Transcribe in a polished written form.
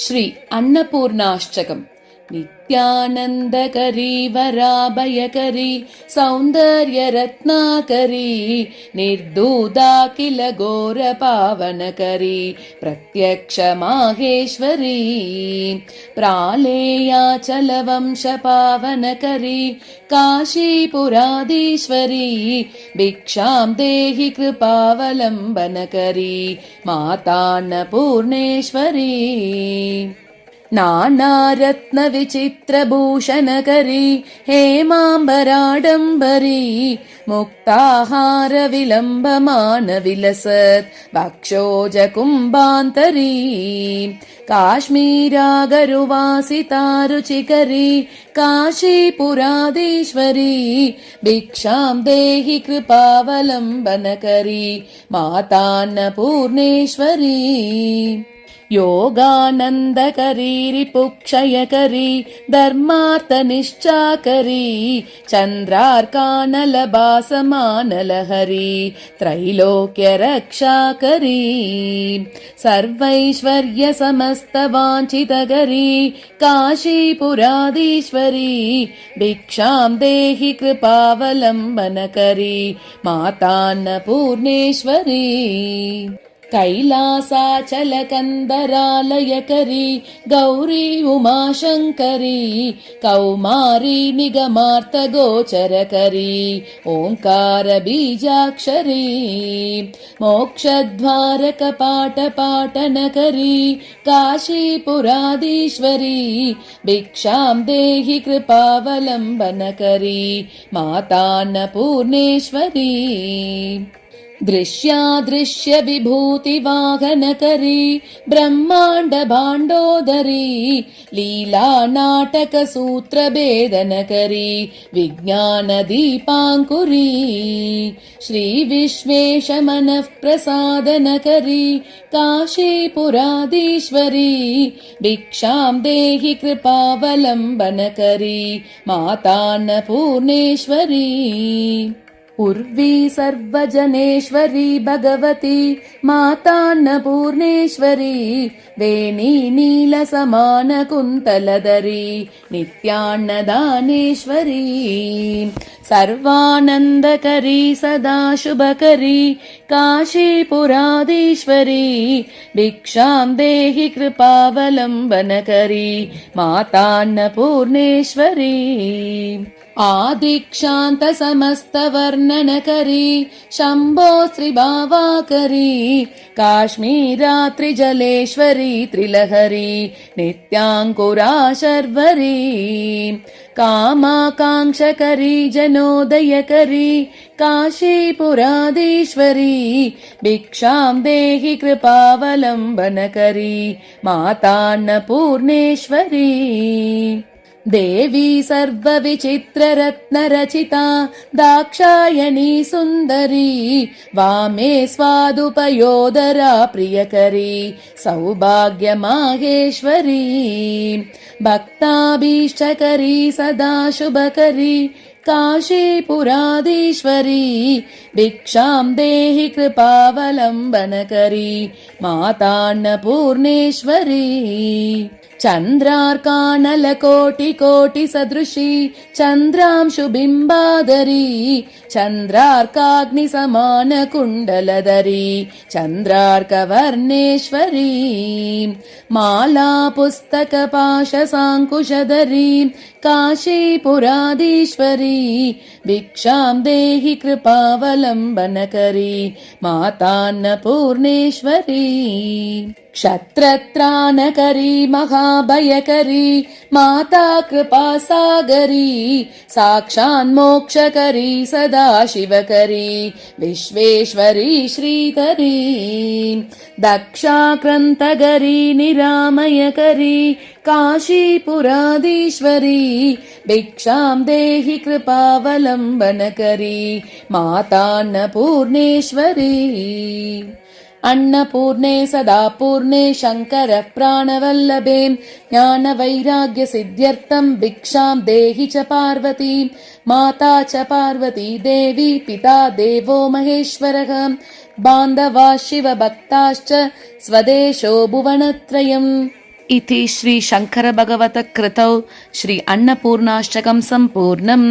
श्री अन्नपूर्णाष्टकम्। नित्यानन्दकरी वराभयकरी सौन्दर्यरत्नाकरी निर्दूदाखिल घोरपावनकरी प्रत्यक्ष माहेश्वरी प्रालेयाचलवंशपावनकरी काशीपुराधीश्वरी भिक्षां देहि कृपावलम्बनकरी मातान्नपूर्णेश्वरी नानारत्नविचित्रभूषणकरी हेमाम्बराडम्बरी मुक्ताहारविलम्बमानविलसत् वक्षोजकुम्भान्तरी काश्मीरागरुवासितारुचिकरी काशीपुराधीश्वरी भिक्षां देहि कृपावलम्बनकरी मातान्नपूर्णेश्वरी योगानन्दकरी रिपुक्षयकरी धर्मार्थनिश्चाकरी चन्द्रार्कानलभासमानलहरी त्रैलोक्यरक्षाकरी सर्वैश्वर्यसमस्तवाञ्छितकरी काशीपुराधीश्वरी भिक्षां देहि कृपावलम्बनकरी मातान्नपूर्णेश्वरी कैलासाचलकन्दरालयकरी गौरी उमाशङ्करी कौमारी निगमार्थगोचरकरी ओङ्कारबीजाक्षरी मोक्षद्वारकपाटपाटनकरी काशीपुराधीश्वरी भिक्षां देहि कृपावलम्बनकरी मातान्नपूर्णेश्वरी दृश्यादृश्य विभूतिवाहनकरी ब्रह्माण्ड भाण्डोदरी लीला नाटक सूत्रभेदनकरी विज्ञानदीपाङ्कुरी श्री विश्वेश मनः प्रसादनकरी काशीपुराधीश्वरी भिक्षां देहि कृपावलम्बनकरी मातान्नपूर्णेश्वरी उर्वी सर्वजनेश्वरी भगवती मातान्नपूर्णेश्वरी वेणी नीलसमानकुन्तलधरी नित्यान्नदानेश्वरी सर्वानन्दकरी सदाशुभकरी काशीपुराधीश्वरी भिक्षां देहि कृपावलम्बनकरी मातान्नपूर्णेश्वरी आदिक्षान्त समस्तवर्णनकरी शम्भो श्रीभावाकरी काश्मीरात्रिजलेश्वरी त्रिलहरी नित्याङ्कुरा शर्वरी कामाकाङ्क्षकरी जनोदयकरी काशीपुराधीश्वरी भिक्षां देहि कृपावलम्बनकरी मातान्नपूर्णेश्वरी देवी सर्वविचित्ररत्नरचिता दाक्षायणी सुन्दरी वामे स्वादुपयोदरा प्रियकरी सौभाग्यमाहेश्वरी भक्ताभीष्टकरी सदाशुभकरी काशीपुराधीश्वरी भिक्षां देहि कृपावलम्बनकरी मातान्नपूर्णेश्वरी चन्द्रार्कानलकोटिकोटि सदृशी चन्द्रांशुबिम्बाधरी चन्द्रार्काग्निसमानकुण्डलधरी चन्द्रार्कवर्णेश्वरी माला पुस्तकपाशसाङ्कुशधरी काशीपुराधीश्वरी भिक्षां देहि कृपावलम्बनकरी मातान्नपूर्णेश्वरी क्षत्रत्राणकरी महाभयकरी माता कृपासागरी साक्षान्मोक्षकरी सदाशिवकरी विश्वेश्वरी श्रीधरी दक्षाक्रन्तकरी निरामयकरी काशीपुराधीश्वरी भिक्षां देहि कृपावलम्बनकरी मातान्नपूर्णेश्वरी अन्नपूर्णे सदापूर्णे शङ्कर प्राणवल्लभे ज्ञानवैराग्यसिद्ध्यर्थं भिक्षां देहि च पार्वती माता च पार्वती देवी पिता देवो महेश्वरः बान्धवा शिवभक्ताश्च स्वदेशो भुवनत्रयम्। इति श्रीशङ्करभगवतः कृतौ श्री अन्नपूर्णाष्टकं सम्पूर्णम्।